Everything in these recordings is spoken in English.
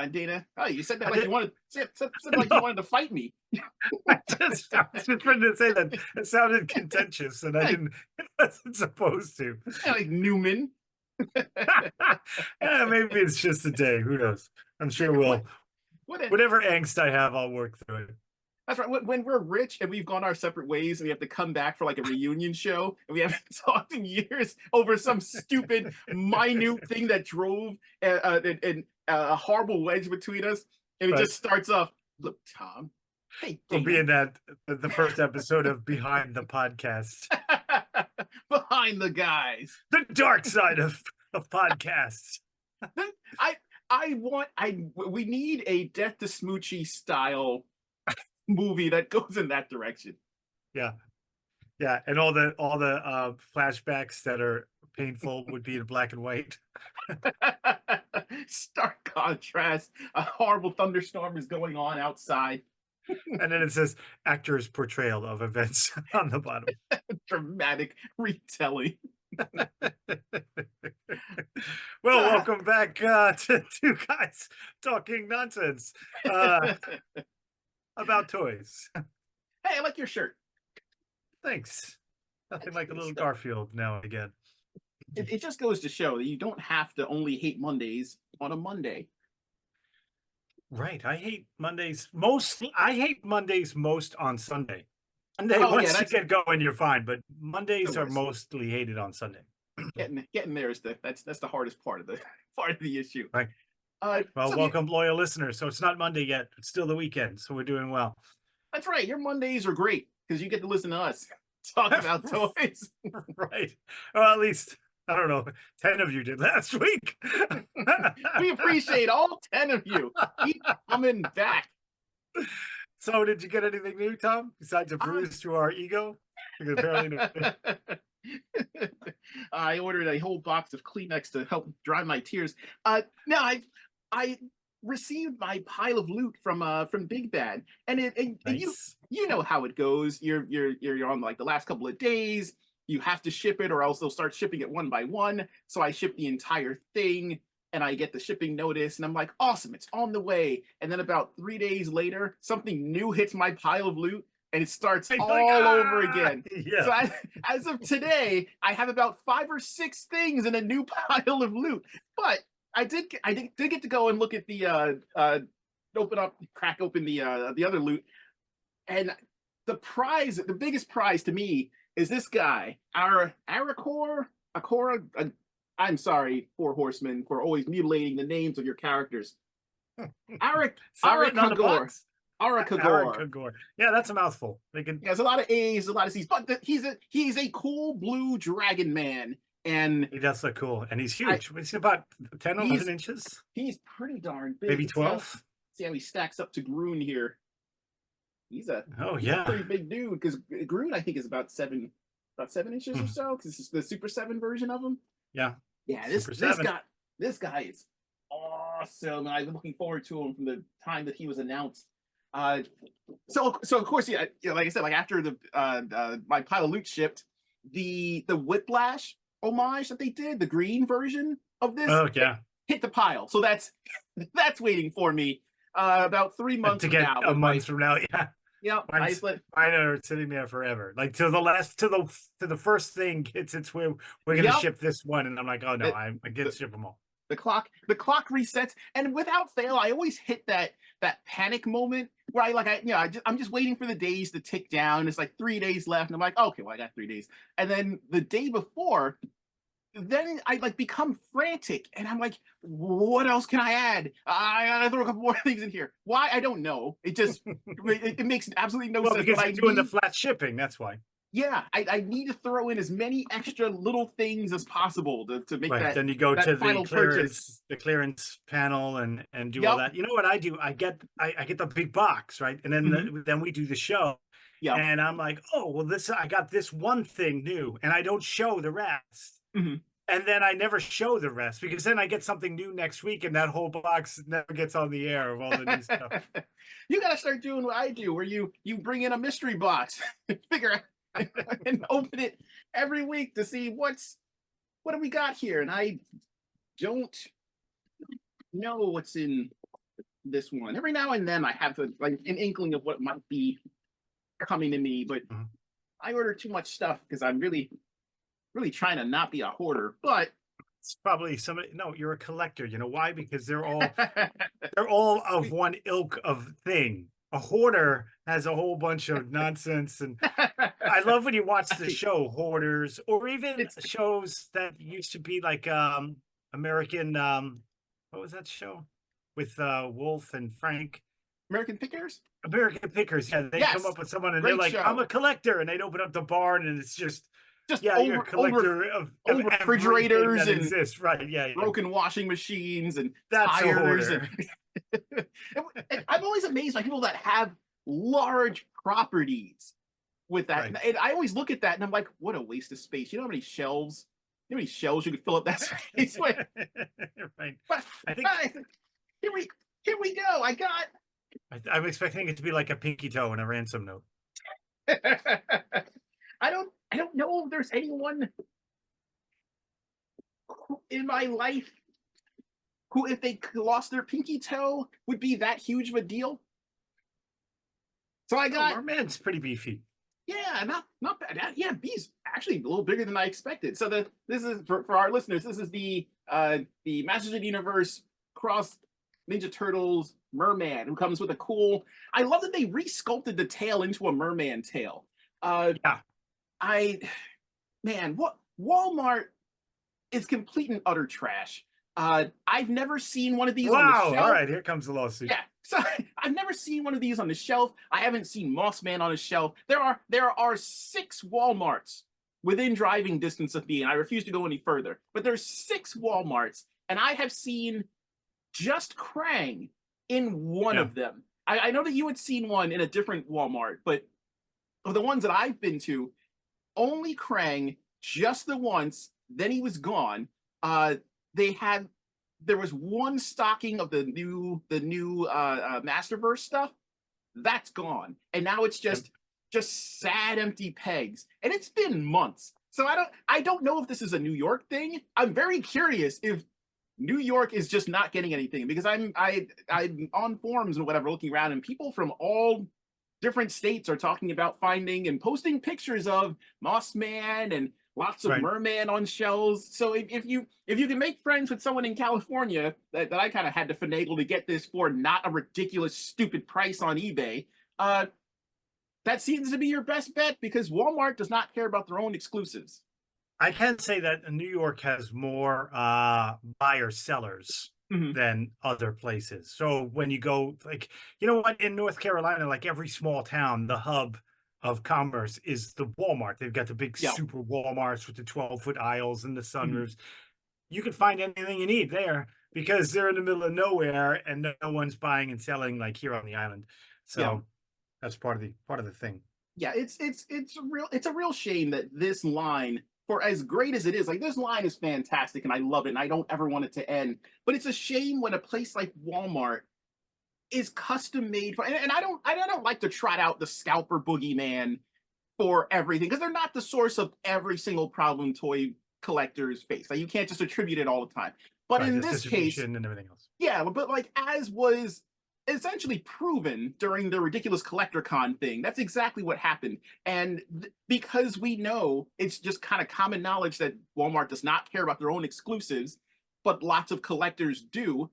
on, Dana. Oh, you said that I like did- you wanted said like you wanted to fight me. I was just trying to say that it sounded contentious, and I didn't. I wasn't supposed to. Like Newman. Yeah, maybe it's just a day. Who knows? I'm sure we'll. What Whatever angst I have, I'll work through it. That's right. When we're rich and we've gone our separate ways and we have to come back for like a reunion show and we haven't talked in years over some stupid, minute thing that drove a horrible wedge between us, and it Right. just starts off. Look, Tom. Hey, We'll be Dana. in that the first episode of Behind the Podcast, Behind the guys. the dark side of podcasts. We need a Death to Smoochie style movie that goes in that direction. Yeah, and all the flashbacks that are painful would be in black and white. Stark contrast. A horrible thunderstorm is going on outside. And then it says actor's portrayal of events on the bottom. Dramatic retelling. Well, welcome back to Two Guys Talking Nonsense about toys. Hey, I like your shirt. Thanks. Nothing That's like a good little stuff. Garfield now and again. It just goes to show that you don't have to only hate Mondays on a Monday. Right. I hate Mondays most. I hate Mondays most on Sunday. Sunday, Oh, once yeah, you get going, you're fine. But Mondays The are worst. mostly hated on Sunday. Getting there is that's the hardest part of the issue. Right. Well, welcome, loyal listeners. So it's not Monday yet. It's still the weekend. So we're doing well. That's right. Your Mondays are great because you get to listen to us talk about toys. Right. Well, at least, I don't know, 10 of you did last week. We appreciate all 10 of you. Keep coming back. So did you get anything new, Tom, besides a bruise to our ego? Because apparently I ordered a whole box of Kleenex to help dry my tears. No, I received my pile of loot from Big Bad, and nice. you know how it goes. You're on like the last couple of days. You have to ship it, or else they'll start shipping it one by one. So I ship the entire thing, and I get the shipping notice, and I'm like, awesome, it's on the way. And then about 3 days later, something new hits my pile of loot, and it starts all over again. Yeah. So as of today, I have about 5 or 6 things in a new pile of loot. But I did get to go and look at the crack open the other loot, and the biggest prize to me is this guy, Akora. I'm sorry, Four Horsemen, for always mutilating the names of your characters. Arakagor. Arakagor. Yeah, that's a mouthful. He has a lot of A's, a lot of C's, but he's a cool blue dragon man, and he does look cool, and he's huge. He's about 10, 11 inches. He's pretty darn big. Maybe 12. See how he stacks up to Groon here. He's a pretty big dude, because Groon I think is about 7 inches or so, because this is the Super 7 version of him. Yeah. This guy is awesome, and I've been looking forward to him from the time that he was announced. So of course, like I said, like after the my pile of loot shipped, the Whiplash homage that they did, the green version of this, hit the pile. So that's waiting for me about 3 months to get from now. A month from now, yeah. Yeah, mine are sitting there forever. Like till the first thing hits its way. We're gonna ship this one, and I'm like, oh no, I get to ship them all. The clock resets, and without fail, I always hit that panic moment where I'm just waiting for the days to tick down. It's like 3 days left, and I'm like, okay, well, I got 3 days. And then the day before, then I become frantic, and I'm like, what else can I add? I gotta throw a couple more things in here. Why? I don't know. It just it makes absolutely no sense. Because you're doing the flat shipping, that's why. Yeah, I need to throw in as many extra little things as possible to make that. Then you go to the clearance panel and do all that. You know what I do? I get the big box, right? And then then we do the show. Yeah. And I'm like, oh well, I got this one thing new, and I don't show the rest. And then I never show the rest, because then I get something new next week, and that whole box never gets on the air of all the new stuff. You got to start doing what I do, where you bring in a mystery box, figure out. And open it every week to see what do we got here, and I don't know what's in the this one. Every now and then I have like an inkling of what might be coming to me, but I order too much stuff because I'm really trying to not be a hoarder. But it's probably somebody. No, you're a collector. You know why? Because they're all of one ilk of thing. A hoarder has a whole bunch of nonsense, and I love when you watch the show Hoarders, or even shows that used to be like American. What was that show with Wolf and Frank? American Pickers. American Pickers. Yeah, they come up with someone and they're like, show. "I'm a collector," and they'd open up the barn, and it's just yeah, you're a collector of refrigerators that and exists, right? Yeah, broken washing machines and that's tires. And I'm always amazed by people that have large properties with that. Right. And I always look at that and I'm like, what a waste of space. You know how many shelves? You know how many shelves you could fill up that space with? Right. But I think here we go. I got. I'm expecting it to be like a pinky toe and a ransom note. I don't know if there's anyone in my life who, if they lost their pinky toe, would be that huge of a deal. So I got. Our man's pretty beefy. Yeah, not bad. Yeah, B's actually a little bigger than I expected. So this is for our listeners. This is the Masters of the Universe cross Ninja Turtles merman who comes with a cool. I love that they re-sculpted the tail into a merman tail. Yeah. What Walmart is complete and utter trash. I've never seen one of these on the shelf. All right, here comes the lawsuit. Yeah, so I've never seen one of these on the shelf. I haven't seen Moss Man on a shelf. There are 6 Walmarts within driving distance of me, and I refuse to go any further. But there's 6 Walmarts, and I have seen just Krang in one of them. I know that you had seen one in a different Walmart, but of the ones that I've been to, only Krang, just the once, then he was gone. There was one stocking of the new Masterverse stuff that's gone, and now it's just sad empty pegs, and it's been months. So I don't know if this is a New York thing. I'm very curious if New York is just not getting anything, because I'm on forums and whatever looking around, and people from all different states are talking about finding and posting pictures of Moss Man and lots of merman on shelves. So if you can make friends with someone in California that I kind of had to finagle to get this for not a ridiculous stupid price on eBay, that seems to be your best bet, because Walmart does not care about their own exclusives. I can say that New York has more buyer sellers than other places. So when you go, like, you know what, in North Carolina, like every small town, the hub of commerce is the Walmart. They've got the big super Walmarts with the 12-foot aisles and the sunroofs. You can find anything you need there because they're in the middle of nowhere and no one's buying and selling like here on the island. So that's part of the thing. Yeah, it's a real shame that this line, for as great as it is, like, this line is fantastic and I love it and I don't ever want it to end. But it's a shame when a place like Walmart is custom made for, and I don't like to trot out the scalper boogeyman for everything, because they're not the source of every single problem toy collectors face. Like, you can't just attribute it all the time. But in this case, and everything else. Yeah, but like, as was essentially proven during the ridiculous CollectorCon thing, that's exactly what happened. And because we know, it's just kind of common knowledge that Walmart does not care about their own exclusives, but lots of collectors do.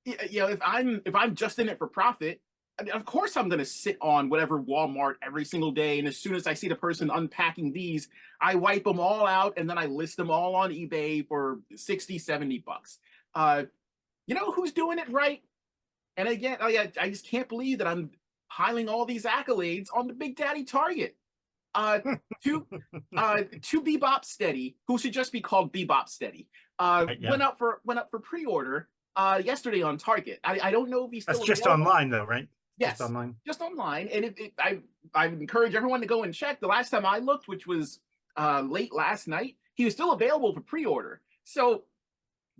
You know, if I'm just in it for profit, I mean, of course I'm going to sit on whatever Walmart every single day, and as soon as I see the person unpacking these, I wipe them all out and then I list them all on eBay for 60, 70 bucks. You know who's doing it right? And again, I just can't believe that I'm piling all these accolades on the Big Daddy Target. To Bebop Steady, who should just be called Bebop Steady, went up for pre-order yesterday on Target. I don't know if he's still That's just online though, right? Yes, just online. And I encourage everyone to go and check. The last time I looked, which was late last night, he was still available for pre-order. So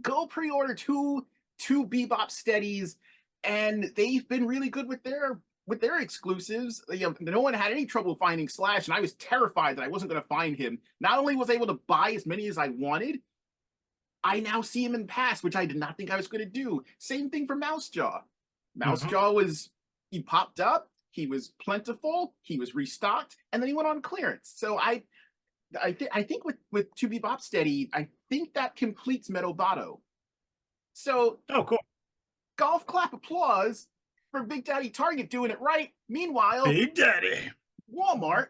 go pre-order two Bebop Steadies, and they've been really good with their exclusives. You know, no one had any trouble finding Slash, and I was terrified that I wasn't going to find him. Not only was I able to buy as many as I wanted, I now see him in past, which I did not think I was going to do. Same thing for Mousejaw. Mouse Jaw he popped up, he was plentiful, he was restocked, and then he went on clearance. So I think with To Be Bop Steady, I think that completes Meadow Botto. So oh, cool. Golf clap applause for Big Daddy Target doing it right. Meanwhile, Big Daddy Walmart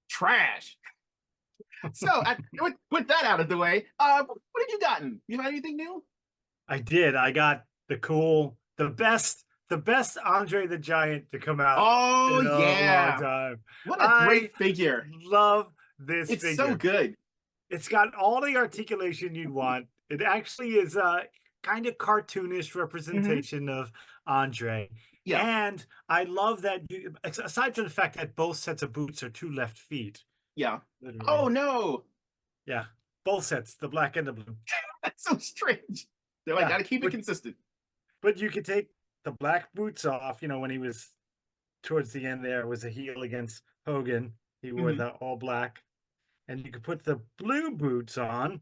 trash. So with that out of the way, what have you gotten? You got anything new? I did. I got the best Andre the Giant to come out Oh in a long yeah, time. what a great I figure! love this It's figure. so good. It's got all the articulation you'd want. It actually is a kind of cartoonish representation of Andre. Yeah. And I love that aside from the fact that both sets of boots are 2 left feet. Yeah. Literally. Oh no, Yeah. Both sets, the black and the blue. that's so strange. So I gotta keep it consistent. But you could take the black boots off, when he was towards the end there was a heel against Hogan. He wore the all black. And you could put the blue boots on,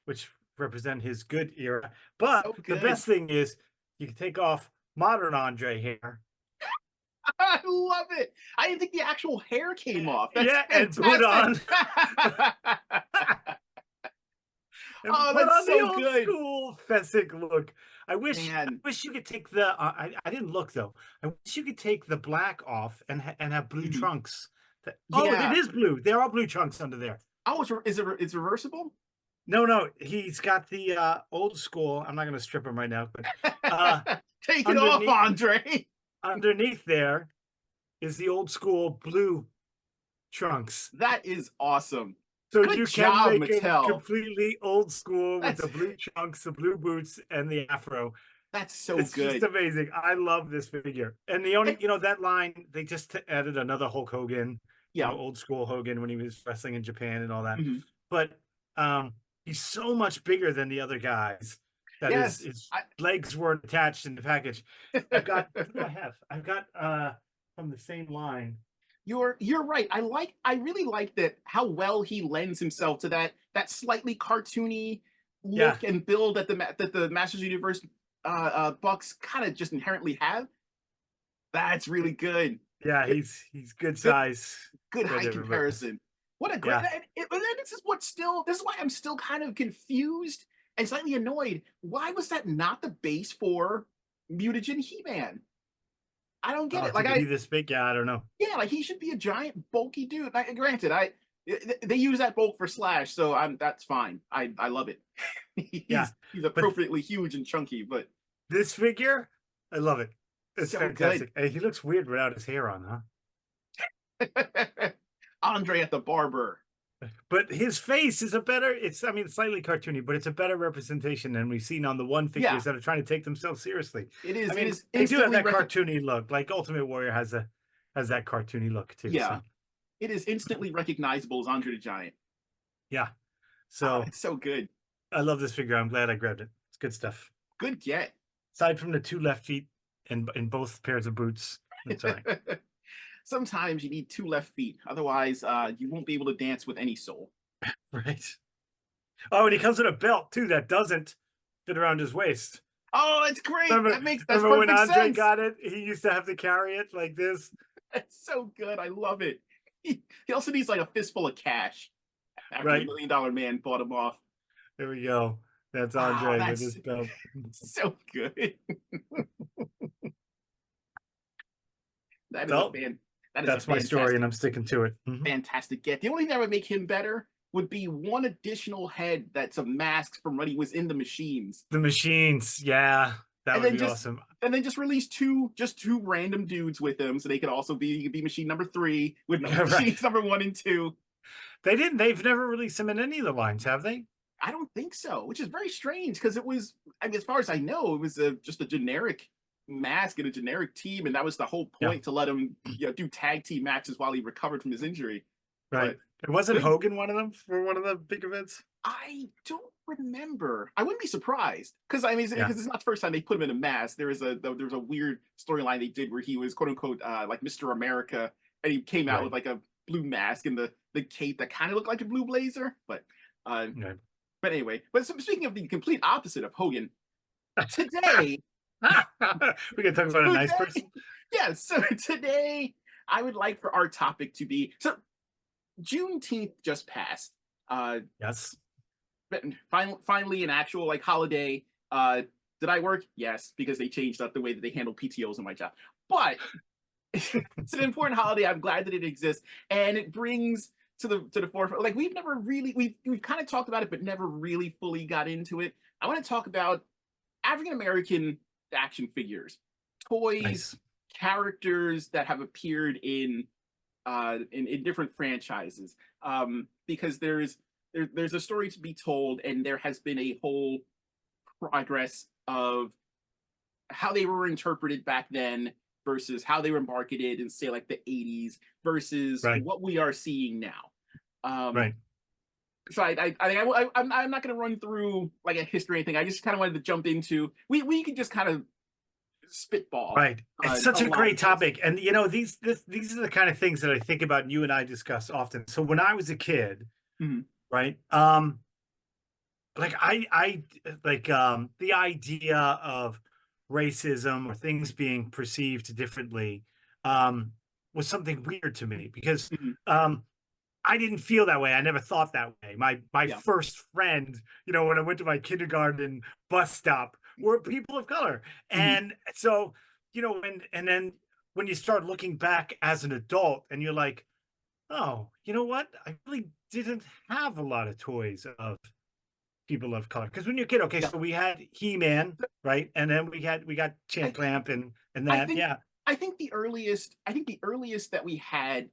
which represent his good era. But So the good. best thing is you can take off modern Andre hair. I love it. I didn't think the actual hair came off. That's and fantastic. put on Oh, that's the so old good. school Fessick look. I wish Man. you could take the I didn't look though. I wish you could take the black off and have blue trunks. Oh, it is blue. There are blue trunks under there. Oh, it's reversible? No, he's got the old school. I'm not going to strip him right now, but take it off, Andre. Underneath there is the old school blue trunks. That is awesome. So Good you job, can make Mattel. it completely old school with the blue trunks, the blue boots, and the afro. That's so it's good. It's just amazing. I love this figure. And the only, that line, they just added another Hulk Hogan, old school Hogan when he was wrestling in Japan and all that. But he's so much bigger than the other guys that his legs weren't attached in the package. I've got, what do I have? I've got from the same line. You're right. I really like that how well he lends himself to that slightly cartoony look and build that the Masters Universe Bucks kind of just inherently have. That's really good. Yeah, he's good size. Good height comparison. What a great this is why I'm still kind of confused and slightly annoyed. Why was that not the base for Mutagen He-Man? I don't get it. Like, be this big, I don't know. Yeah, like he should be a giant, bulky dude. Granted, they use that bulk for Slash, so that's fine. I love it. he's appropriately huge and chunky, but this figure, I love it. It's so fantastic. Good. He looks weird without his hair on, huh? Andre at the barber. But his face is slightly cartoony, but it's a better representation than we've seen on the one figures that are trying to take themselves seriously. It is. They do have that cartoony look. Like Ultimate Warrior has that cartoony look too. Yeah, so. It is instantly recognizable as Andre the Giant. Yeah, so it's so good. I love this figure. I'm glad I grabbed it. It's good stuff. Good get. Aside from the 2 left feet in both pairs of boots, that's all right. Sometimes you need 2 left feet. Otherwise, you won't be able to dance with any soul. Right. Oh, and he comes with a belt, too, that doesn't fit around his waist. Oh, that's great. That's remember when Andre sense. got it? He used to have to carry it like this. That's so good. I love it. He also needs like a fistful of cash after the $1 Million Man bought him off. There we go. That's Andre with his belt. So good. That's my story, and I'm sticking to it. Fantastic get. The only thing that would make him better would be one additional head that's a mask from when he was in the machines. The machines, yeah. That would be awesome. And then just release two random dudes with him, so they could also be machine number 3 with machines number 1 and 2. They've never released them in any of the lines, have they? I don't think so, which is very strange because it was, as far as I know, it was just a generic mask and a generic team, and that was the whole point, to let him do tag team matches while he recovered from his injury. Right. But wasn't Hogan one of them for one of the big events? I don't remember. I wouldn't be surprised because because it's not the first time they put him in a mask. There was a weird storyline they did where he was quote unquote like Mr. America, and he came out with like a blue mask and the cape that kind of looked like a blue blazer. But anyway, but speaking of the complete opposite of Hogan, today We can talk about a nice Today, person. yeah, so today I would like for our topic to be so Juneteenth just passed. Yes. But finally an actual like holiday. Did I work? Yes, because they changed up the way that they handle PTOs in my job. But it's an important holiday. I'm glad that it exists, and it brings to the forefront. Like we've never really we've kind of talked about it, but never really fully got into it. I want to talk about African American action figures, toys, Nice. characters that have appeared in different franchises. Because there's a story to be told, and there has been a whole progress of how they were interpreted back then versus how they were marketed in say like the 80s versus Right. what we are seeing now. Um, Right. so I'm not going to run through like a history or anything. I just kind of wanted to jump into we could just kind of spitball Right. It's such a a lot great of this. topic. And these are the kind of things that I think about and you and I discuss often. So when I was a kid, Mhm. right? Like I like the idea of racism or things being perceived differently um was something weird to me because Mhm. um I didn't feel that way. I never thought that way. My Yeah. first friend, when I went to my kindergarten bus stop, were people of color. Mhm. And so, and then when you start looking back as an adult and you're like, oh, you know what? I really didn't have a lot of toys of people of color. Because when you're a kid, okay, Yeah. so we had He-Man, right? And then we got I Champ think Clamp and I that, think yeah. the earliest that we had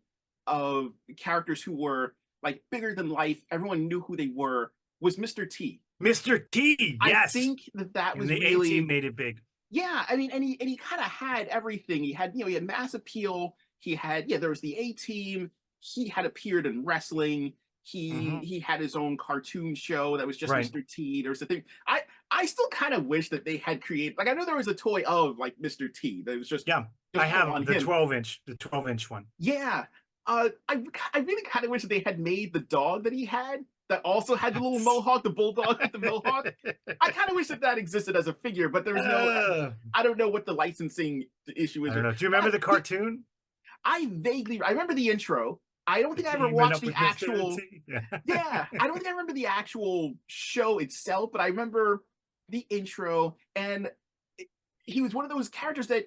of characters who were like bigger than life, everyone knew who they were, was Mr. T. Mr. T, I yes. think that And was the A-Team really, made it big. yeah. I mean, and he kind of had everything. He had mass appeal. He had, yeah, there was the A Team. He had appeared in wrestling. He Hmm. he had his own cartoon show that was just Right. Mr. T. There's the thing. I still kind of wish that they had created, like, I know there was a toy of like Mr. T that was Yeah, I just full have on the him. 12-inch, one. Yeah. I really kind of wish that they had made the dog that he had that also had the little Yes. mohawk, the bulldog with the mohawk. I kind of wish that that existed as a figure, but there's no. Uh, I don't know what the licensing issue I is. don't know. Do you remember But the cartoon? I remember the intro. I don't think I ever Teaming watched up the with Mr. actual. T. Yeah. Yeah, I don't think I remember the actual show itself, but I remember the intro, and he was one of those characters that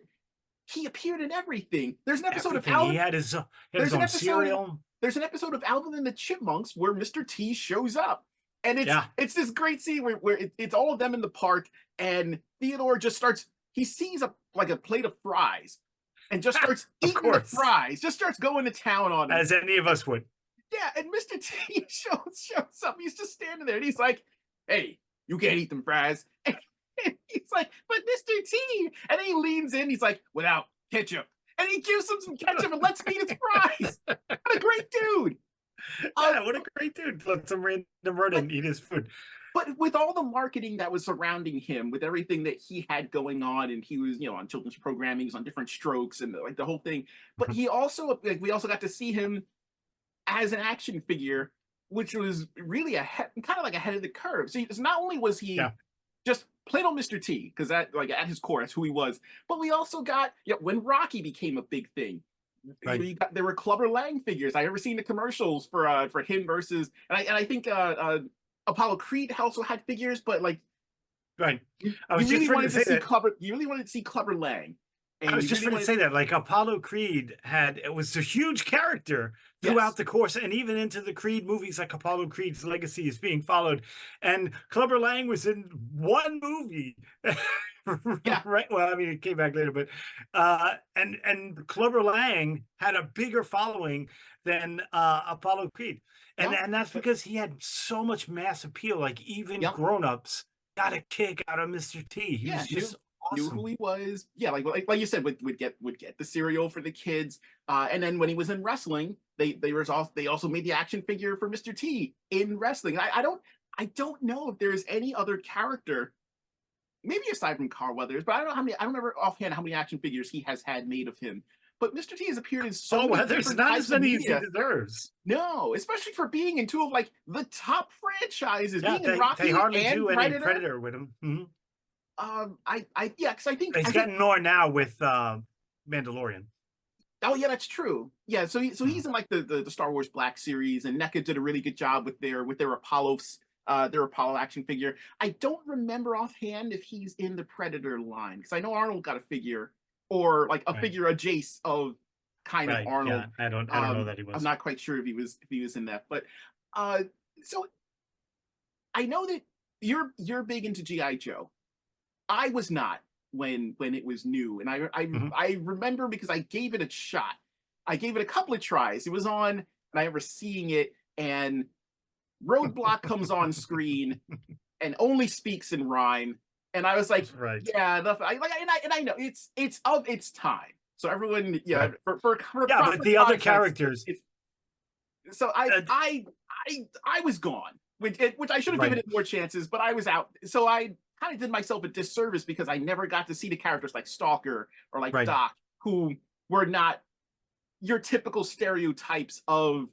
he appeared in everything. Everything. He had his There's an own episode cereal. there's an episode of Alvin and the Chipmunks where Mr. T shows up. And it's Yeah, it's this great scene where it's all of them in the park, and Theodore just starts, he sees a plate of fries and just starts of eating the course. fries, just starts going to town on them. As any of us would. Yeah, and Mr. T shows up. He's just standing there and he's like, "Hey, you can't eat them fries." And he's like, "But Mr. T," and then he leans in, he's like, "Without ketchup." And he gives him some ketchup and lets him eat his fries. What a great dude. Uh, Yeah, what a great dude. Let some random but rodent eat his food. but with all the marketing that was surrounding him, with everything that he had going on, and he was, on children's programming, he was on different strokes and like the whole thing. But Mhm. he also, like, we also got to see him as an action figure, which was really kind of like ahead of the curve. So not only was he Yeah, just plain old Mr. T, because that, like, at his core, that's who he was. But we also got, when Rocky became a big thing, right. there were Clubber Lang figures. I ever seen the commercials for him versus, and I think Apollo Creed also had figures, but like Right. I you was just really ready to wanted to say see that. Clubber, you really wanted to see Clubber Lang, I and was you just really going to wanted, say that, like Apollo Creed it was a huge character throughout yes, the course, and even into the Creed movies, like Apollo Creed's legacy is being followed. And Clubber Lang was in one movie, yeah, right? Well, I mean, it came back later, but and Clubber Lang had a bigger following than Apollo Creed, and yeah, and that's but because he had so much mass appeal. Like even yeah, grown-ups got a kick out of Mr. T. He yeah, was just knew who awesome. he was. Yeah, like you said, would get the cereal for the kids, and then when he was in wrestling, they also made the action figure for Mr. T in wrestling. I don't know if there's any other character, maybe aside from Carl Weathers, but I don't know how many. I don't remember offhand how many action figures he has had made of him. But Mr. T has appeared in so Oh, many well, there's different not as types of many as he media. deserves. No, especially for being in two of like the top franchises, Yeah, being in they Rocky hardly and do any Predator. Predator with him. Mhm. Yeah, because He's I think getting more now with Mandalorian. Oh yeah, that's true. Yeah, so Mm. he's in like the Star Wars Black series, and NECA did a really good job with their Apollo action figure. I don't remember offhand if he's in the Predator line because I know Arnold got a figure or like a Right. figure adjacent of kind of Right. Arnold. Yeah. I don't know that he I'm was. not quite sure if he was in that, but uh, so I know that you're big into GI Joe. I was not when it was new, and Mhm. I remember because I gave it a shot. I gave it a couple of tries. It was on, and I remember seeing it, and Roadblock comes on screen and only speaks in rhyme, and I was like, Right. yeah, enough. I like, and I know it's of its time. So everyone, yeah, Right. for Yeah, but proper the other context, characters, it's so uh, I was gone, which I should have given right. it more chances, but I was out. So I kind of did myself a disservice because I never got to see the characters like Stalker or like Right. Doc, who were not your typical stereotypes of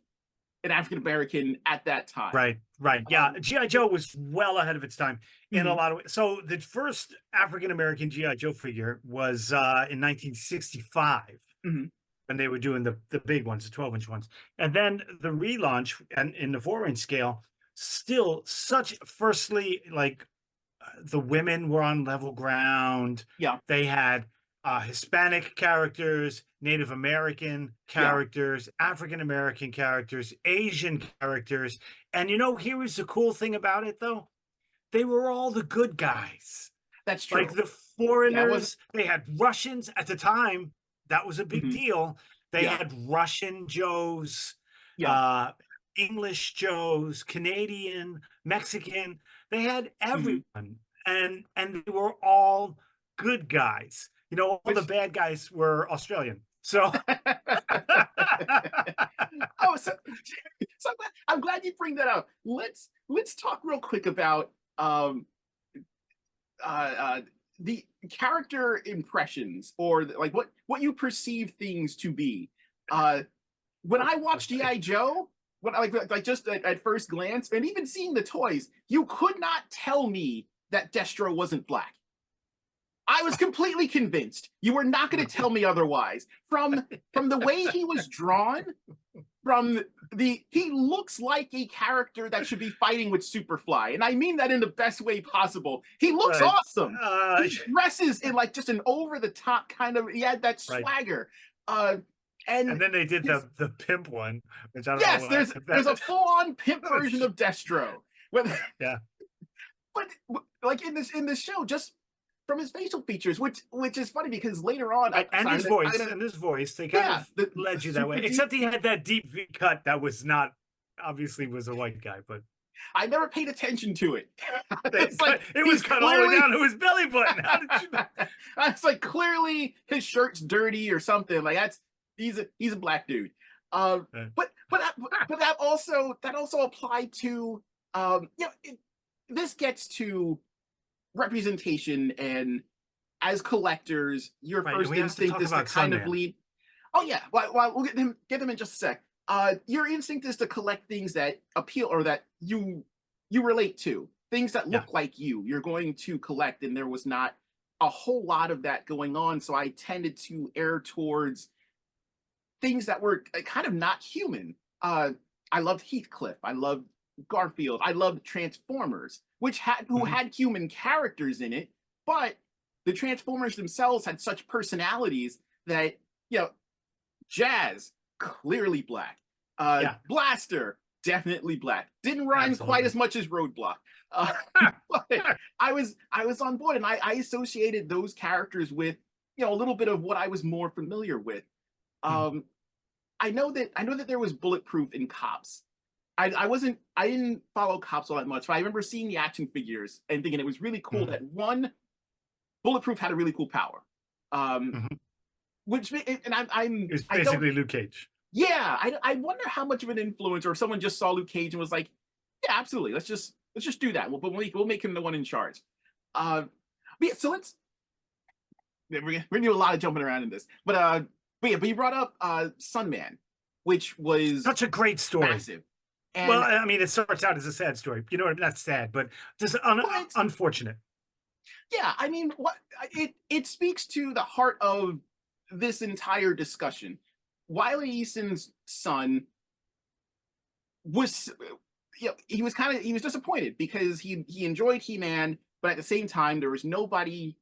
an African American at that time. Right, right. Yeah, GI Joe was well ahead of its time in a Mhm, lot of ways. So the first African American GI Joe figure was in 1965 mhm, when they were doing the big ones, the 12-inch ones, and then the relaunch and in the 4-inch scale. Still, such firstly like the women were on level ground. yeah, They had Hispanic characters, Native American yeah, characters, African American characters, Asian characters. And you know, here was the cool thing about it though. They were all the good guys. that's Like true. the Yeah, it wasn't. foreigners, they had Russians at the time. That was a big Mhm, deal. They yeah, had Russian Joes, yeah, uh, English Joes, Canadian, Mexican. They had mhm. everyone, and they were all good guys. You know, all the Which bad guys were Australian. So oh, so I'm glad you bring that up. Let's talk real quick about uh, uh, the character impressions or like what you perceive things to be. Uh, when I watched okay. GI Joe, when I like just at first glance, and even seeing the toys, you could not tell me that Destro wasn't black. I was completely convinced. You were not going to tell me otherwise. From the way he was drawn, from the he looks like a character that should be fighting with Superfly, and I mean that in the best way possible. He looks Right. awesome. Uh, He dresses in like just an over the top kind of. He had that right. swagger, uh, and And then they did his the pimp one, which I don't know yes, what if there's a that full on pimp version was of Destro. With, yeah. but like in this show, just from his facial features, which is funny because later on, Right, and sorry, his I'm voice, gonna they kind yeah, of the led you that way. super deep. Except he had that deep V cut that was not obviously was a white guy, but I never paid attention to it. It's like it was he's cut all the way clearly down to his belly button. How did you know? it's like clearly his shirt's dirty or something. Like that's he's a black dude. But that also applied to this gets to representation, and as collectors, your Right, and first we have to instinct talk is to about kind of Sunman. lead. Oh yeah, well we'll get them in just a sec. Your instinct is to collect things that appeal or that you relate to, things that Yeah. look like you. You're going to collect, and there was not a whole lot of that going on, so I tended to err towards things that were kind of not human. I loved Heathcliff. I loved Garfield. I loved Transformers, who Mhm. had human characters in it, but the Transformers themselves had such personalities that you know, Jazz clearly black, Yeah, Blaster definitely black. Didn't rhyme quite absolutely. as much as Roadblock, uh, but I was on board, and I associated those characters with a little bit of what I was more familiar with. Mm, Um, I know that there was Bulletproof in Cops. I didn't follow Cops all that much, but I remember seeing the action figures and thinking it was really cool mhm, that one Bulletproof had a really cool power. Um, mhm. which and It was I don't basically Luke Cage. yeah I wonder how much of an influence or if someone just saw Luke Cage and was like yeah absolutely let's just do that we'll make him the one in charge. Uh, but yeah, so let's we're gonna do a lot of jumping around in this, but yeah, but you brought up Sunman, which was Such a great story. massive, Well, and I mean, it starts out as a sad story. You know what? Not sad, but just but unfortunate. Yeah, I mean, what it speaks to the heart of this entire discussion. Wiley Eason's son was, he was he was disappointed because he enjoyed He-Man, but at the same time, there was nobody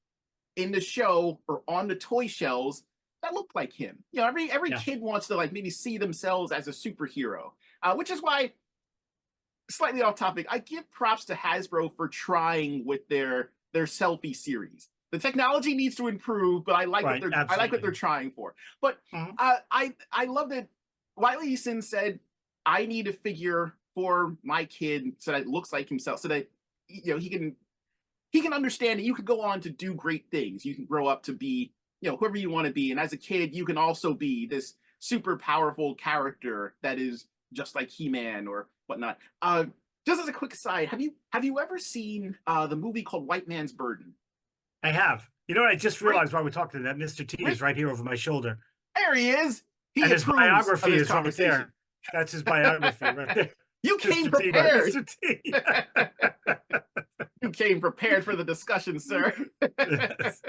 in the show or on the toy shelves that looked like him. Every Yeah. kid wants to like maybe see themselves as a superhero, which is why, slightly off topic, I give props to Hasbro for trying with their selfie series. The technology needs to improve, but Right. I like what they're Absolutely. trying for. But Mhm. I love that Wiley Eason said, "I need a figure for my kid so that it looks like himself, so that he can understand that you could go on to do great things. You can grow up to be, whoever you want to be, and as a kid, you can also be this super powerful character that is just like He-Man or whatnot." Just as a quick aside, have you ever seen the movie called White Man's Burden? I have. You know what? I just Great, realized while we're talking that Mr. T is great. right here over my shoulder, There he is. He and his approves of biography this is right conversation. there. That's his biography right there. You came Mr. T by prepared. Mr. T. You came prepared for the discussion, sir. Yes.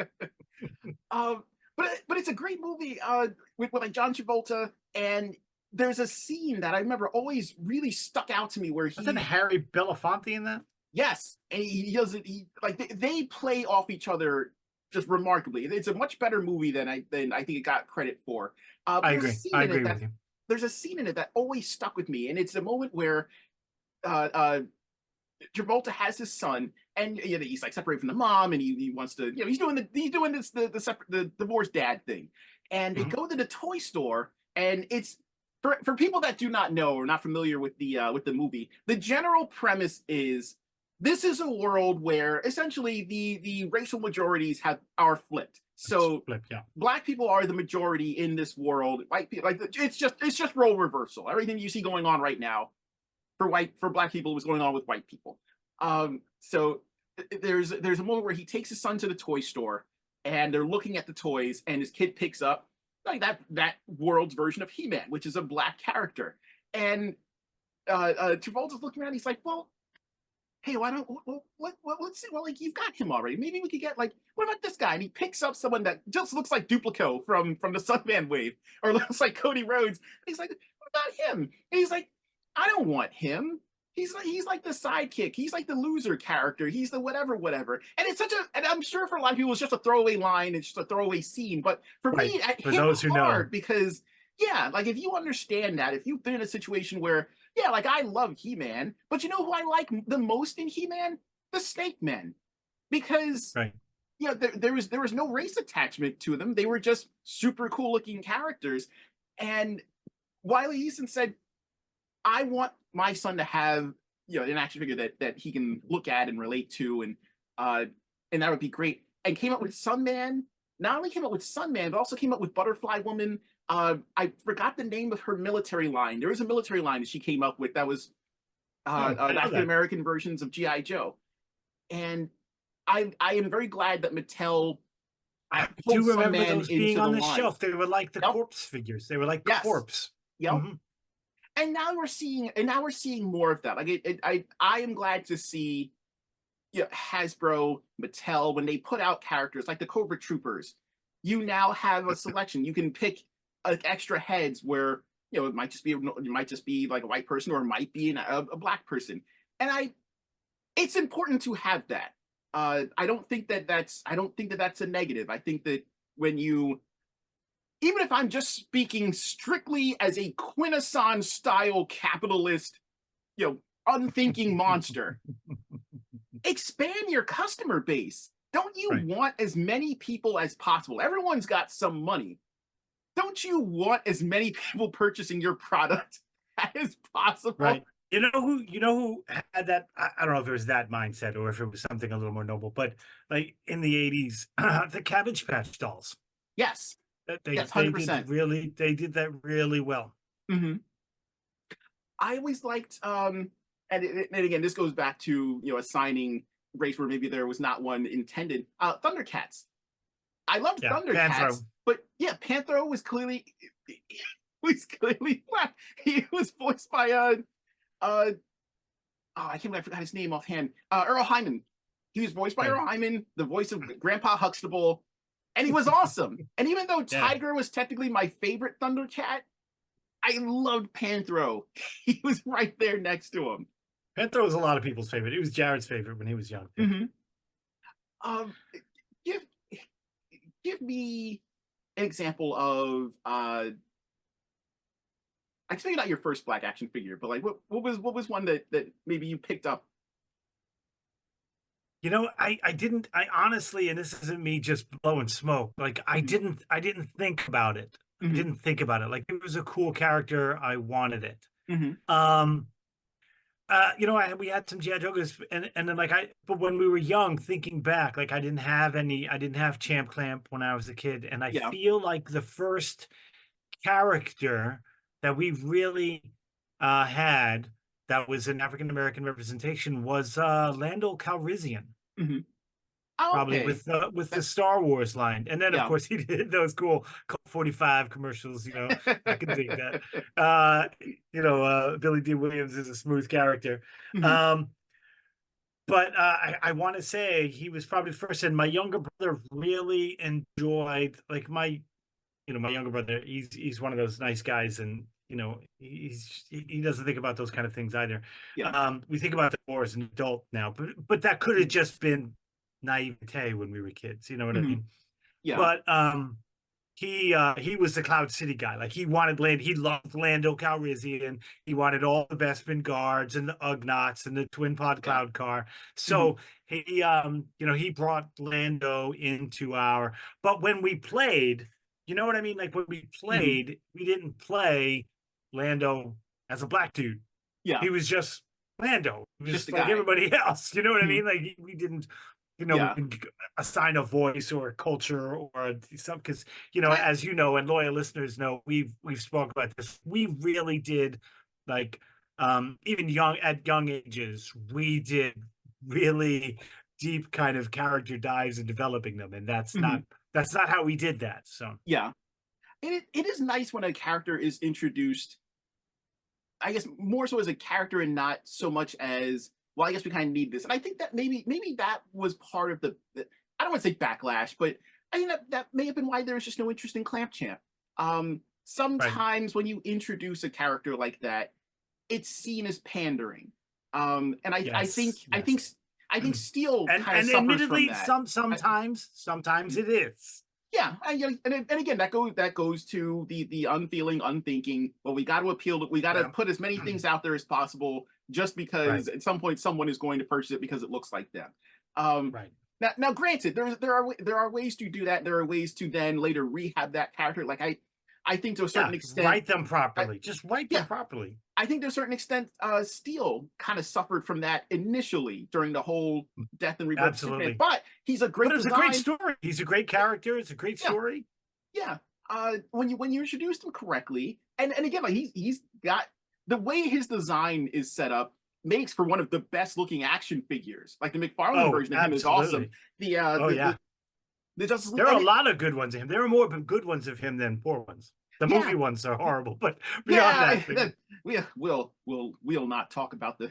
But it's a great movie with like John Travolta, and there's a scene that I remember always really stuck out to me where Wasn't he, Harry Belafonte in that? yes, and he doesn't, he like they play off each other just remarkably. It's a much better movie than I think it got credit for. But I agree. I agree with you. there's a scene in it that always stuck with me, and it's a moment where uh, uh, Travolta has his son, and he's like separated from the mom, and he wants to, he's doing this the divorced dad thing, and they Mhm. go to the toy store, and it's for people that do not know or not familiar with the movie. The general premise is this is a world where essentially the racial majorities are flipped. It's So flip, yeah. black people are the majority in this world. White people, like, it's just role reversal. Everything you see going on right now for black people was going on with white people. So there's a moment where he takes his son to the toy store, and they're looking at the toys, and his kid picks up like that world's version of He-Man, which is a black character. And Travolta's looking around. He's like, "Well, hey, why don't let's see. Well, like, you've got him already. Maybe we could get, like, what about this guy?" And he picks up someone that just looks like Duplico from the Sunman Wave, or looks like Cody Rhodes. And he's like, "What about him?" And he's like, "I don't want him. He's like the sidekick. He's like the loser character. He's the whatever." And it's and I'm sure for a lot of people it's just a throwaway line, it's just a throwaway scene. But for Right. me, it For hit those who know. hard because, yeah, like, if you understand that, if you've been in a situation where, yeah, like, I love He-Man, but you know who I like the most in He-Man? The Snake Men, because Right. there was no race attachment to them. They were just super cool looking characters, and Wiley Eason said, "I want my son to have, an action figure that he can look at and relate to, uh, and that would be great." And came up with Sunman. Not only came up with Sunman, but also came up with Butterfly Woman. I forgot the name of her military line. There was a military line that she came up with that was Oh, I know African that. American versions of GI Joe, and I am very glad that Mattel I pulled do remember Sunman those being into the on the line. shelf. They were like the Yep. corpse figures. They were like Yes. corpse. Yep. Mhm. And now we're seeing more of that. Like, I am glad to see, Hasbro, Mattel, when they put out characters like the Cobra Troopers, you now have a selection. You can pick like extra heads where, it might just be like a white person, or it might be a black person. And it's important to have that. I don't think that that's a negative. I think that when you, even if I'm just speaking strictly as a Quintesson style capitalist, unthinking monster, expand your customer base. Don't you Right. want as many people as possible? Everyone's got some money. Don't you want as many people purchasing your product as possible? Right. You know who had that? I don't know if it was that mindset or if it was something a little more noble, but like in the 80s, the Cabbage Patch Dolls. Yes. That Yes, they did 100%. really they did that really well. Hmm. I always liked, and again, this goes back to, assigning race where maybe there was not one intended. Thundercats. I loved Yeah. Thundercats, Panthro. but yeah, Panthro was clearly black. He was voiced by uh oh, I forgot his name offhand. Earl Hyman. He was voiced by Right. Earl Hyman, the voice of Grandpa Huxtable, and he was awesome. And even though Yeah. Tiger was technically my favorite Thundercat, I loved Panthro. He was right there next to him. Panthro was a lot of people's favorite. He was Jared's favorite when he was young. Mm-hmm. Give give me an example of I guess maybe not your first black action figure, but like what was one that maybe you picked up? You know, I honestly, and this isn't me just blowing smoke, like I didn't think about it. I Mm-hmm. didn't think about it. Like it was a cool character. I wanted it. Mm-hmm. You know, we had some GI Joes, and then but when we were young, thinking back, like I didn't have Champ Clamp when I was a kid, and I Yeah. feel like the first character that we really had that was an African American representation was Lando Calrissian. Mm-hmm. Oh, Probably okay. with the That, Star Wars line, and then of yeah. course he did those cool Colt 45 commercials. You know, I can dig that. Billy D. Williams is a smooth character. Mm-hmm. Um, but I want to say he was probably first, and my younger brother really enjoyed like my younger brother. He's one of those nice guys, and he doesn't think about those kind of things either. Yeah. We think about the war as an adult now, but that could have Mm-hmm. just been naivete when we were kids. You know what I Mm-hmm. mean? Yeah. But he was the Cloud City guy. Like he loved Lando Calrissian. He wanted all the Bespin guards and the Ugnaughts and the twin pod Yeah. cloud car. Mm-hmm. So he brought Lando into our. But when we played, you know what I mean? Like when we Mm-hmm. played, we didn't play Lando as a black dude. Yeah. He was just Lando. He was Just just a like guy. everybody else. You know what I Mm-hmm. mean? Like we didn't, we Yeah. didn't assign a voice or a culture or something because I, as you know, and loyal listeners know, we've spoken about this. We really did like even young ages, we did really deep kind of character dives in developing them, and mm-hmm. that's not how we did that. So Yeah. And it is nice when a character is introduced, I guess more so as a character and not so much as, well, I guess we kind of need this. And I think that maybe that was part of I don't want to say backlash, but I think that may have been why there was just no interest in Clamp Champ. right. Sometimes when you introduce a character like that, it's seen as pandering. And Yes, I yes. think I think Steel kind of And suffers from admittedly, that. sometimes it is. Yeah, and again, that goes to the unfeeling, unthinking. Well, we got to appeal. We got to Yeah. put as many things out there as possible, just Right. because at some point someone is going to purchase it because it looks like them. Um, Right. now, granted, there are ways to do that. There are ways to then later rehab that character. Like I think to a certain Yeah, extent, write them properly. Just write them yeah, properly. I think to a certain extent, Steel kind of suffered from that initially during the whole death and rebirth of Superman. Absolutely. But he's a great But it's a design. great story. He's a great character. It's a great Yeah, story. yeah. When you introduced him correctly, and again, like he's got the way his design is set up makes for one of the best looking action figures. Like the McFarlane Oh, version of him is awesome. absolutely. The Oh, yeah. the Justice League, There are a lot of good ones of him. There are more good ones of him than poor ones. The yeah, movie ones are horrible, but beyond yeah. that, We'll not talk about the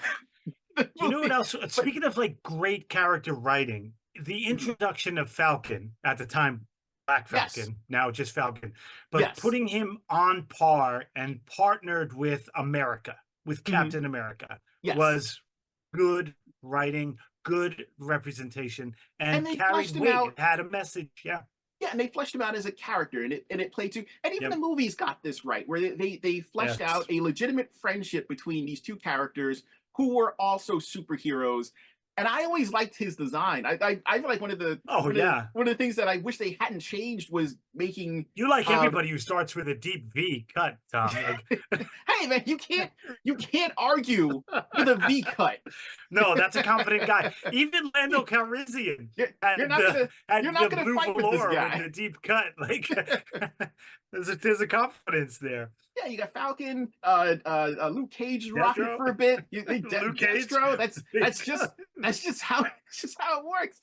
you know what movie, else? but Speaking of like great character writing, the mhm, introduction of Falcon at the time, Black yes, Falcon, now just Falcon, but yes, putting him on par and partnered with America, with mhm, Captain America, yes. was good writing, good representation, And and they carried fleshed him weight. out. It had a message. Yeah. Yeah, and they fleshed him out as a character, and it played to, and even the Yep. movies got this right, where they fleshed out Yes. a legitimate friendship between these two characters who were also superheroes. And I always liked his design. I feel like Oh yeah. one of the things that I wish they hadn't changed was making You like um everybody who starts with a deep V cut, Tom. Like hey man, you can't argue with a V cut. no, that's a confident guy. Even Lando Calrissian You're, had you're the not gonna blue fight with this velour with guy. the deep cut. Like there's a confidence there. Yeah, you got Falcon, Luke Cage rocking it Destro, for a bit. Luke Cage, Destro, big cut. that's just how it works.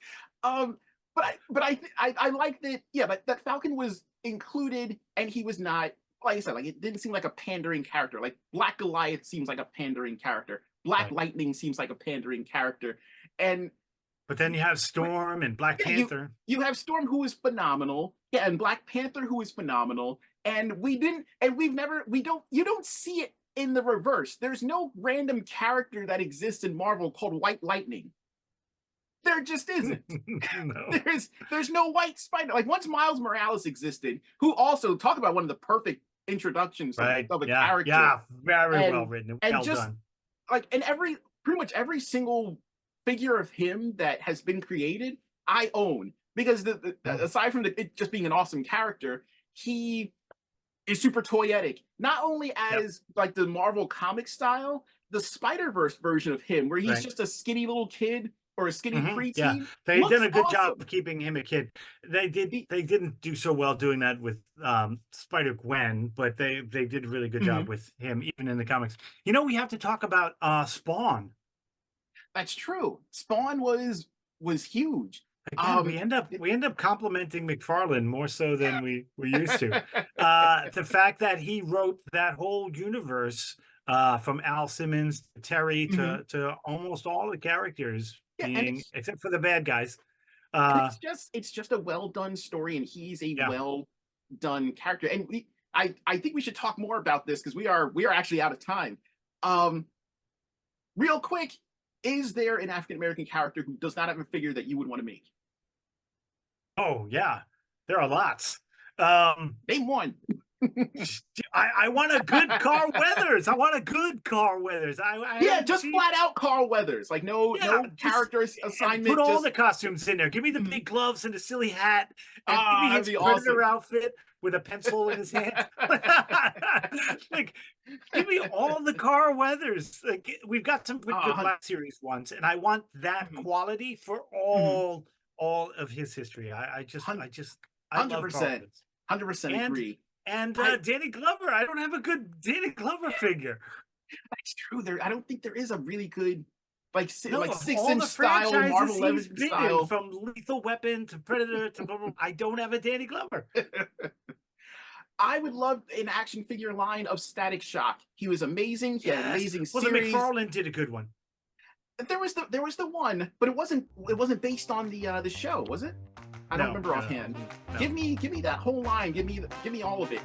I like that. Yeah, but that Falcon was included, and he was not, like I said, like it didn't seem like a pandering character. Like Black Goliath seems like a pandering character. Black Right. Lightning seems like a pandering character, and But then you have Storm and Black Panther. You have Storm, who is phenomenal. Yeah, and Black Panther, who is phenomenal. And you don't see it in the reverse. There's no random character that exists in Marvel called White Lightning. There just isn't. No. There's no White Spider. Like, once Miles Morales existed, who also, talk about one of the perfect introductions of a character. Yeah, very well written. And well done. Like, and pretty much every single figure of him that has been created, I own. Because aside from it just being an awesome character, he is super toyetic. Not only as like the Marvel comic style, the Spider-Verse version of him, where he's just a skinny little kid or a skinny preteen. Yeah, they did a good job of keeping him a kid. They didn't do so well doing that with Spider-Gwen, but they did a really good job with him, even in the comics. You know, we have to talk about Spawn. That's true. Spawn was huge. Again, we end up complimenting McFarlane more so than we used to. The fact that he wrote that whole universe, from Al Simmons to Terry to almost all the characters, except for the bad guys. It's just a well done story, and he's a well done character. And I think we should talk more about this, because we are actually out of time. Real quick, is there an African American character who does not have a figure that you would want to make? Oh yeah, there are lots. Name one. I want a good Carl Weathers. I want a good Carl Weathers. Just flat out Carl Weathers. Like, no character assignment. Put all the costumes in there. Give me the big gloves and the silly hat. And give me his Predator outfit with a pencil in his hand. Like, give me all the Carl Weathers. Like, we've got some good Black Series ones, and I want that quality for all of his history. I 100%. 100% agree. And Danny Glover. I don't have a good Danny Glover figure. That's true. I don't think there is a really good, like 6-inch style, Marvel 11 style. From Lethal Weapon to Predator to I don't have a Danny Glover. I would love an action figure line of Static Shock. He was amazing. He had an amazing series. Well, the McFarlane did a good one. There was the one, but it wasn't based on the show, was it? I don't remember offhand. No. Give me that whole line. Give me all of it.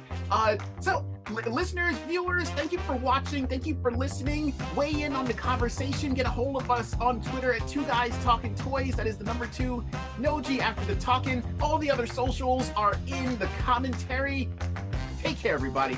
So listeners, viewers, thank you for watching. Thank you for listening. Weigh in on the conversation. Get a hold of us on Twitter at 2 Guys Talking Toys. That is the number 2. No G after the talking. All the other socials are in the commentary. Take care, everybody.